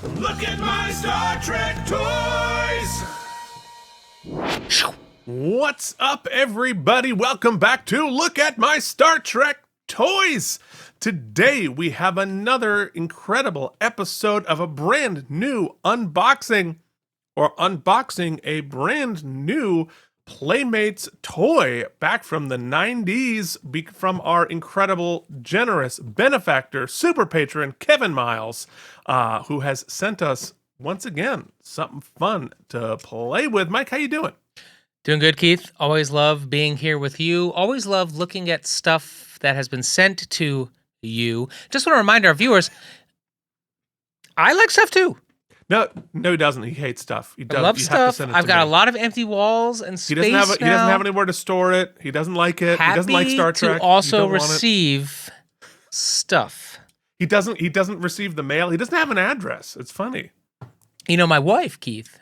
Look at my Star Trek toys! What's up, everybody? Welcome back to Look at My Star Trek Toys! Today, we have another incredible episode of a brand new unboxing, or unboxing a brand new Playmates toy back from the 90s from our incredible, generous benefactor, super patron, Kevin Miles, who has sent us, once again, something fun to play with. Mike, how you doing? Doing good, Keith. Always love being here with you. Always love looking at stuff that has been sent to you. Just want to remind our viewers, I like stuff too. No, he doesn't. He hates stuff. He does. I love stuff. I've got me. a lot of empty walls and space. He doesn't have anywhere to store it. He doesn't like it. Happy he doesn't like Star Trek. To also receive stuff. He doesn't receive the mail. He doesn't have an address. It's funny. You know, my wife, Keith,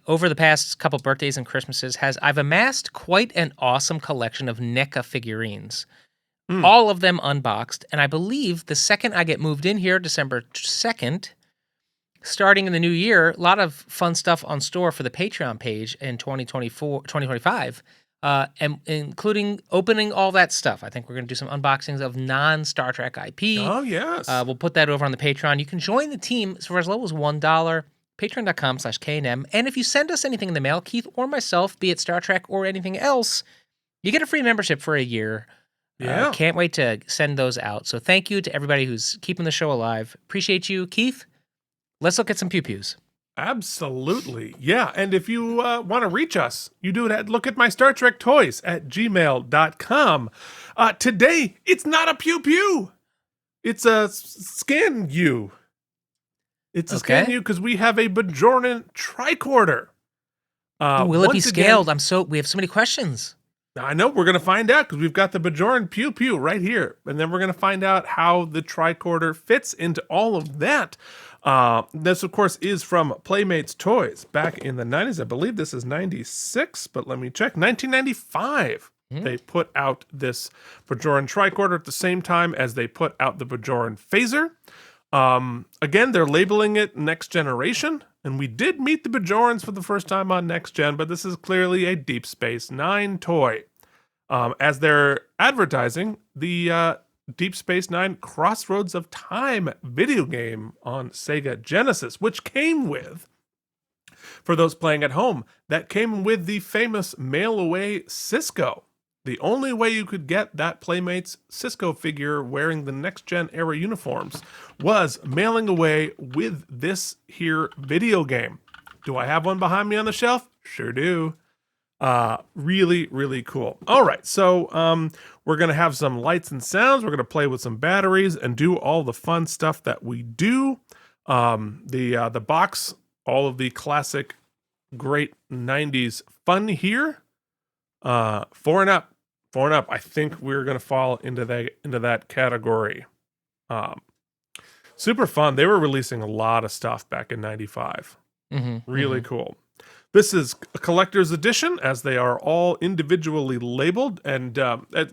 over the past couple birthdays and Christmases, I've amassed quite an awesome collection of NECA figurines. All of them unboxed, and I believe the second I get moved in here, December 2nd, starting in the new year, a lot of fun stuff on store for the Patreon page in 2025, and including opening all that stuff. I think we're going to do some unboxings of non-Star Trek IP. Oh, yes. We'll put that over on the Patreon. You can join the team for as low as $1, patreon.com/KNM. And if you send us anything in the mail, Keith or myself, be it Star Trek or anything else, you get a free membership for a year. Yeah. Can't wait to send those out. So thank you to everybody who's keeping the show alive. Appreciate you. Keith, let's look at some pew-pews. Absolutely. Yeah. And if you want to reach us, you do it at lookatmystartrektoys@gmail.com. Today, it's not a pew-pew. It's a scan you. It's a scan you because we have a Bajoran Tricorder. Will it be scaled? We have so many questions. I know, we're going to find out because we've got the Bajoran Pew Pew right here. And then we're going to find out how the tricorder fits into all of that. This, of course, is from Playmates Toys back in the 90s. I believe this is 96, but let me check. 1995, they put out this Bajoran Tricorder at the same time as they put out the Bajoran Phaser. Again, they're labeling it Next Generation. And we did meet the Bajorans for the first time on Next Gen, but this is clearly a Deep Space Nine toy. As they're advertising, the Deep Space Nine Crossroads of Time video game on Sega Genesis, which came with, for those playing at home, that came with the famous mail-away Cisco. The only way you could get that Playmates Cisco figure wearing the Next Gen era uniforms was mailing away with this here video game. Do I have one behind me on the shelf? Sure do. Really, really cool. All right, so we're going to have some lights and sounds. We're going to play with some batteries and do all the fun stuff that we do. The box, all of the classic, great 90s fun here. 4 and up. I think we're going to fall into that category. Super fun. They were releasing a lot of stuff back in 95. Really cool. This is a collector's edition, as they are all individually labeled. And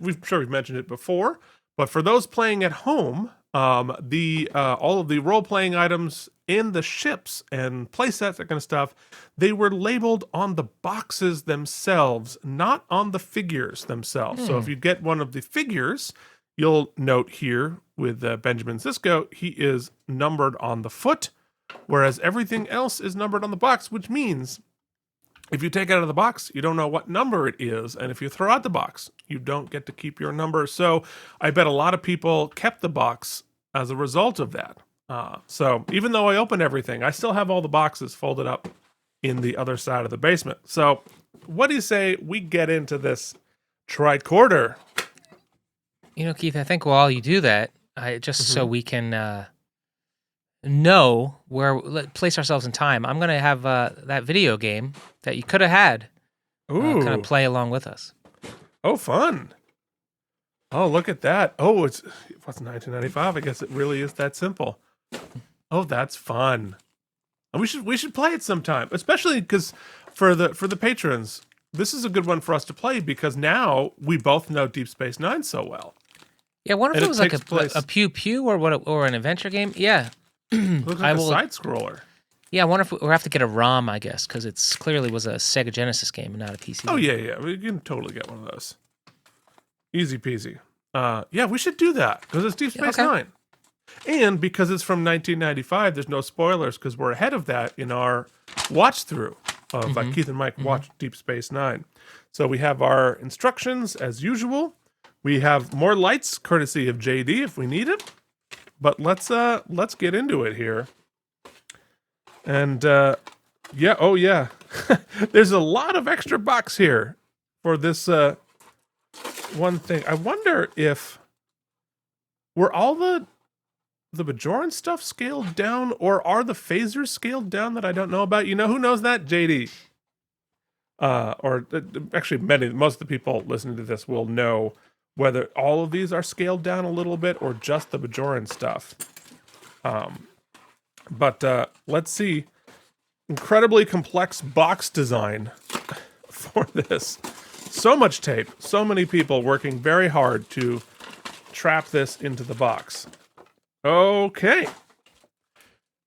we've mentioned it before. But for those playing at home, all of the role-playing items and the ships and playsets, that kind of stuff, they were labeled on the boxes themselves, not on the figures themselves. So if you get one of the figures, you'll note here with Benjamin Sisko, he is numbered on the foot, whereas everything else is numbered on the box, which means if you take it out of the box, you don't know what number it is. And if you throw out the box, you don't get to keep your number. So I bet a lot of people kept the box as a result of that. So even though I opened everything, I still have all the boxes folded up in the other side of the basement. So what do you say we get into this tricorder? You know, Keith, I think while you do that, so we can know place ourselves in time, I'm going to have that video game that you could have had kind of play along with us. Oh, fun. Oh, look at that. Oh, what's 1995? I guess it really is that simple. Oh, that's fun. And we should play it sometime, especially because for the patrons, this is a good one for us to play because now we both know Deep Space Nine so well. Yeah, I wonder if it was like a pew pew or an adventure game. Yeah, Looks like I a will. side scroller. Yeah, I wonder if we'll have to get a ROM, I guess, because it's clearly was a Sega Genesis game and not a PC. Oh yeah, we can totally get one of those. Easy peasy. Yeah, we should do that because it's Deep Space okay. Nine, and because it's from 1995, there's no spoilers because we're ahead of that in our watch through of Keith and Mike watch Deep Space Nine. So we have our instructions as usual. We have more lights courtesy of JD if we need it. But let's get into it here. And yeah, oh yeah. There's a lot of extra box here for this one thing. I wonder if were all the Bajoran stuff scaled down, or are the phasers scaled down that I don't know about? You know who knows that? JD. Actually, most of the people listening to this will know whether all of these are scaled down a little bit or just the Bajoran stuff. But let's see. Incredibly complex box design for this. So much tape, so many people working very hard to trap this into the box. Okay.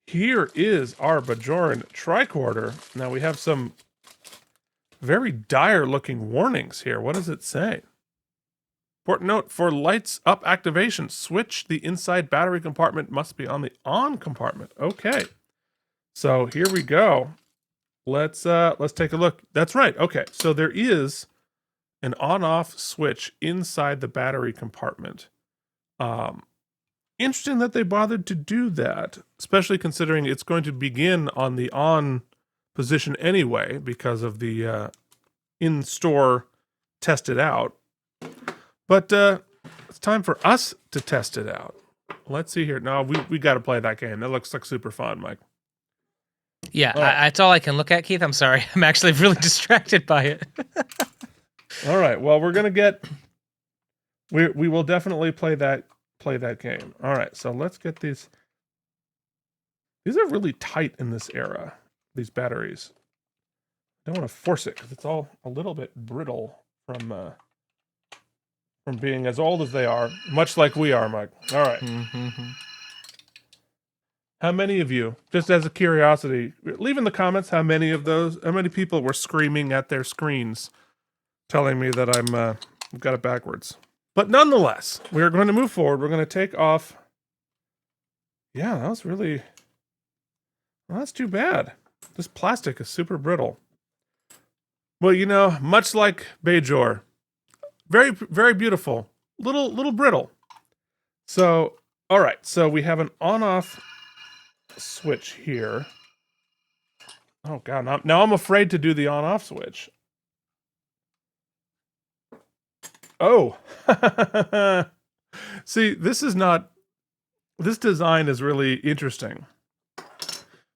Here is our Bajoran Tricorder. Now we have some very dire looking warnings here. What does it say? Important note, for lights up activation, switch the inside battery compartment must be on the on compartment. Okay. So here we go. Let's take a look. That's right. Okay. So there is an on-off switch inside the battery compartment. Interesting that they bothered to do that, especially considering it's going to begin on the on position anyway because of the in-store test it out. But it's time for us to test it out. Let's see here. No, we got to play that game. That looks like super fun, Mike. Yeah, that's all I can look at, Keith. I'm sorry. I'm actually really distracted by it. All right. Well, we're gonna get. We will definitely play that game. All right. So let's get these. These are really tight in this era. These batteries. I don't want to force it because it's all a little bit brittle from being as old as they are, much like we are, Mike. All right. Mm-hmm. How many of you, just as a curiosity, leave in the comments how many people were screaming at their screens, telling me that I've got it backwards. But nonetheless, we are going to move forward. We're going to take off. Yeah, that was really. Well, that's too bad. This plastic is super brittle. Well, you know, much like Bajor, very, very beautiful. Little brittle. So, all right. So we have an on-off switch here. Oh god, now I'm afraid to do the on-off switch. Oh. See, this design is really interesting.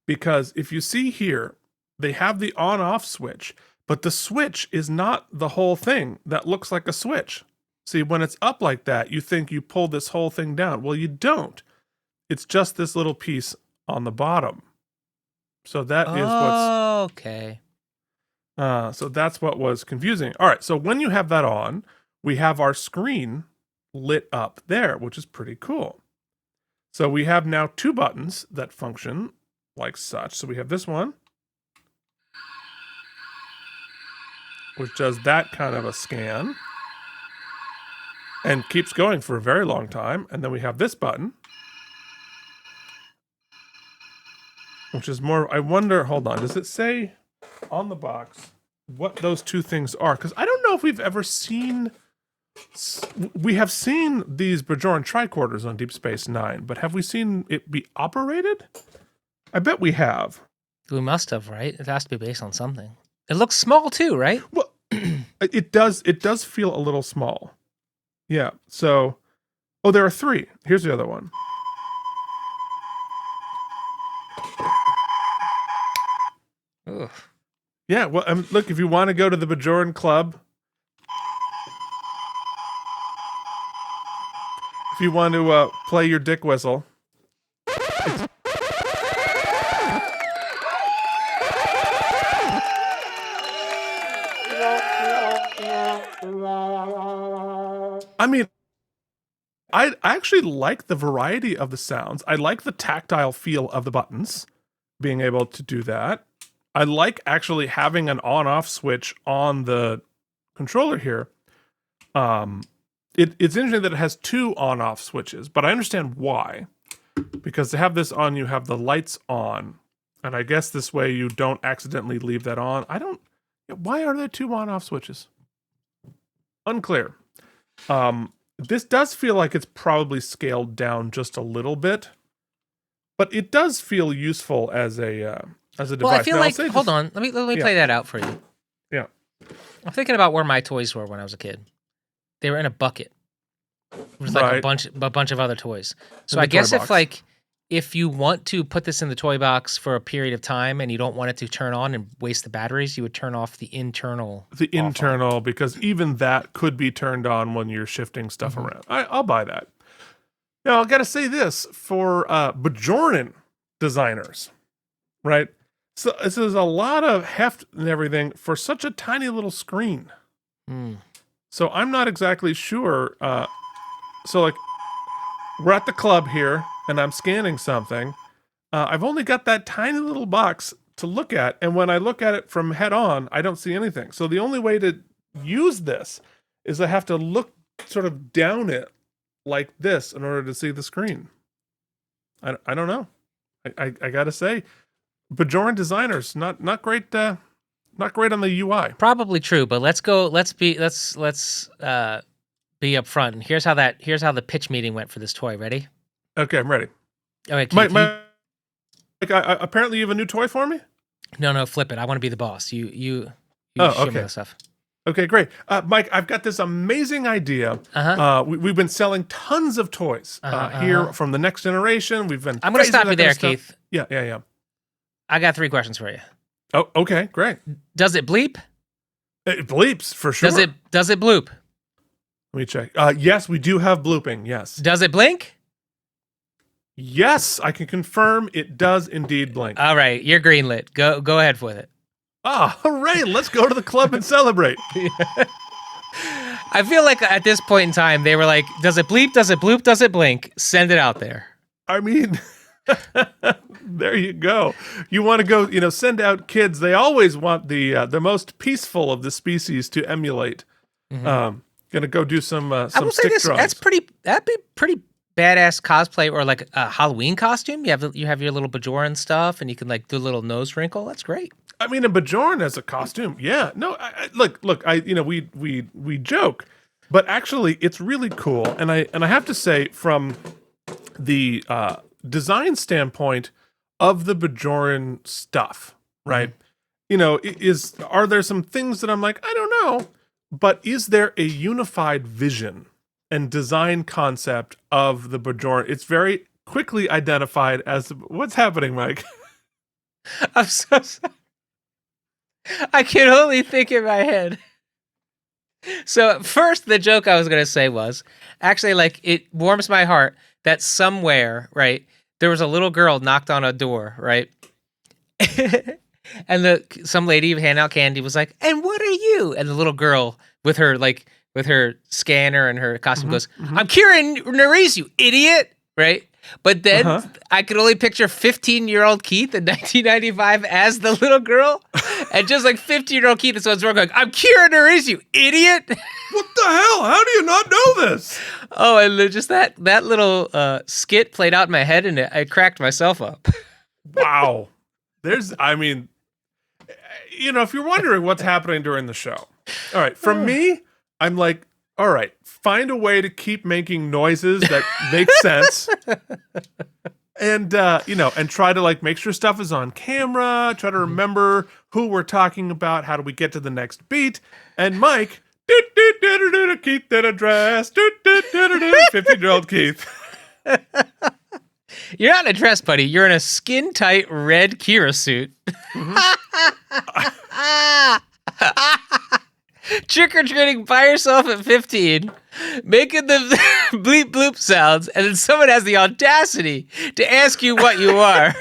Because if you see here, they have the on-off switch, but the switch is not the whole thing that looks like a switch. See, when it's up like that, you think you pull this whole thing down. Well, you don't. It's just this little piece on the bottom. So that is what's okay. So that's what was confusing. All right, so when you have that on, we have our screen lit up there, which is pretty cool. So we have now two buttons that function like such. So we have this one, which does that kind of a scan and keeps going for a very long time. And then we have this button, which is more, I wonder, hold on, does it say on the box what those two things are? Because I don't know if we've ever seen, we have seen these Bajoran Tricorders on Deep Space Nine, but have we seen it be operated? I bet we have. We must have, right? It has to be based on something. It looks small too, right? Well, it does feel a little small. Yeah, so, oh, there are three. Here's the other one. Ugh. Yeah, well, look, if you want to go to the Bajoran Club, if you want to play your dick whistle, I mean, I actually like the variety of the sounds. I like the tactile feel of the buttons, being able to do that. I like actually having an on-off switch on the controller here. It's interesting that it has 2 on-off switches, but I understand why. Because to have this on, you have the lights on, and I guess this way you don't accidentally leave that on. Why are there 2 on-off switches? Unclear. This does feel like it's probably scaled down just a little bit, but it does feel useful as a device. Well, I feel now, like hold on, let me play that out for you. Yeah. I'm thinking about where my toys were when I was a kid. They were in a bucket. It was like a bunch of other toys. So I guess if you want to put this in the toy box for a period of time and you don't want it to turn on and waste the batteries, you would turn off the internal. Because even that could be turned on when you're shifting stuff around. I'll buy that. Now, I've got to say this for Bajoran designers, right? So this is a lot of heft and everything for such a tiny little screen. So I'm not exactly sure. So like, we're at the club here, and I'm scanning something. I've only got that tiny little box to look at, and when I look at it from head on, I don't see anything. So the only way to use this is I have to look sort of down it like this in order to see the screen. I don't know. I gotta say, Bajoran designers not great. Not great on the UI. Probably true, but let's be upfront. And here's how the pitch meeting went for this toy. Ready? Okay, I'm ready. Okay, Keith, apparently you have a new toy for me? No, flip it. I want to be the boss. You show me the stuff. Okay, great. Mike, I've got this amazing idea. We've been selling tons of toys here from the next generation. I'm going to stop you there, Keith. Yeah. I got 3 questions for you. Oh, okay, great. Does it bleep? It bleeps, for sure. Does it bloop? Let me check. Yes, we do have blooping, yes. Does it blink? Yes, I can confirm it does indeed blink. All right, you're greenlit. Go ahead with it. Hooray, let's go to the club and celebrate. I feel like at this point in time, they were like, does it bleep, does it bloop, does it blink? Send it out there. I mean, there you go. You want to go, send out kids. They always want the most peaceful of the species to emulate. Gonna go do some stick drawings. That'd be pretty badass cosplay, or like a Halloween costume. You have your little Bajoran stuff, and you can like do a little nose wrinkle. That's great. I mean, a Bajoran as a costume, yeah. No, look. We joke, but actually, it's really cool. And I have to say, from the design standpoint of the Bajoran stuff, right? Are there some things that I'm like, I don't know, but is there a unified vision and design concept of the Bajoran? It's very quickly identified as what's happening, Mike. I'm so sorry. I can only think in my head. So first, the joke I was going to say was actually, like, it warms my heart that somewhere, right, there was a little girl knocked on a door, right? And some lady handing out candy was like, "And what are you?" And the little girl with her scanner and her costume goes, "I'm Kira Nerys, you idiot!" Right? But then I could only picture 15-year-old Keith in 1995 as the little girl, and just like 15-year-old Keith, and so it's going, "I'm Kira Nerys, you idiot!" What the hell? How do you not know this? Oh, and just that little skit played out in my head, and I cracked myself up. Wow. If you're wondering what's happening during the show. All right, for me, I'm like, all right, find a way to keep making noises that make sense. And, and try to like make sure stuff is on camera, try to remember who we're talking about, how do we get to the next beat. And Mike, Keith did a dress, 15-year-old Keith. You're not in a dress, buddy. You're in a skin-tight red Kira suit. Trick-or-treating by yourself at 15, making the bleep bloop sounds, and then someone has the audacity to ask you what you are.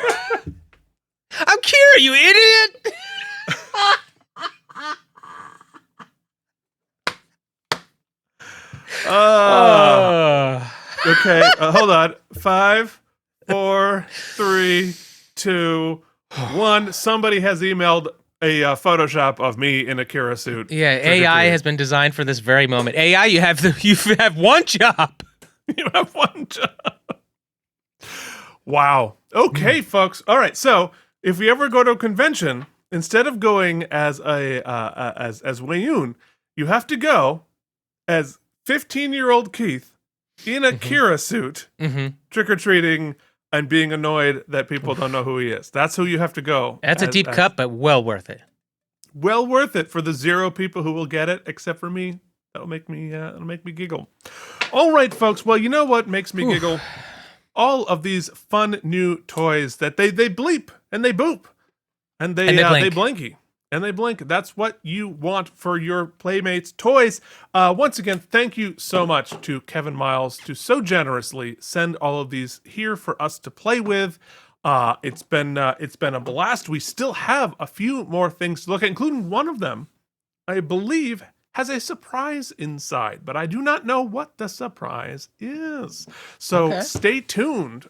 I'm Kira, you idiot! Okay, hold on. 5, 4, 3, 2, 1. Somebody has emailed a Photoshop of me in a Kira suit. Yeah, AI has been designed for this very moment. AI, you have one job. You have one job. Wow. Okay, folks. All right. So if we ever go to a convention, instead of going as as Wayun, you have to go as 15-year-old Keith in a Kira suit, trick or treating and being annoyed that people don't know who he is. That's who you have to go. That's a deep cut, but well worth it. Well worth it for the 0 people who will get it, except for me. That'll make me giggle. All right, folks. Well, you know what makes me giggle? All of these fun new toys that they bleep and they boop and they blinky and they blink. That's what you want for your Playmates toys. Once again, thank you so much to Kevin Miles to so generously send all of these here for us to play with. It's been a blast. We still have a few more things to look at, including one of them, I believe, has a surprise inside, but I do not know what the surprise is. So stay tuned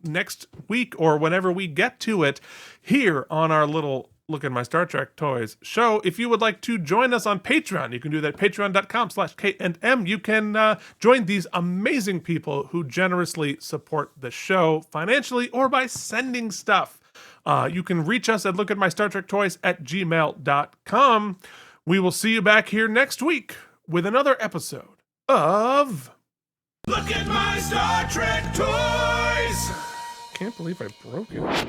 next week or whenever we get to it here on our little Look at My Star Trek Toys show. If you would like to join us on Patreon, you can do that at patreon.com/K&M. You can join these amazing people who generously support the show financially or by sending stuff. You can reach us at lookatmystartrektoys@gmail.com. We will see you back here next week with another episode of Look at My Star Trek Toys. Can't believe I broke it.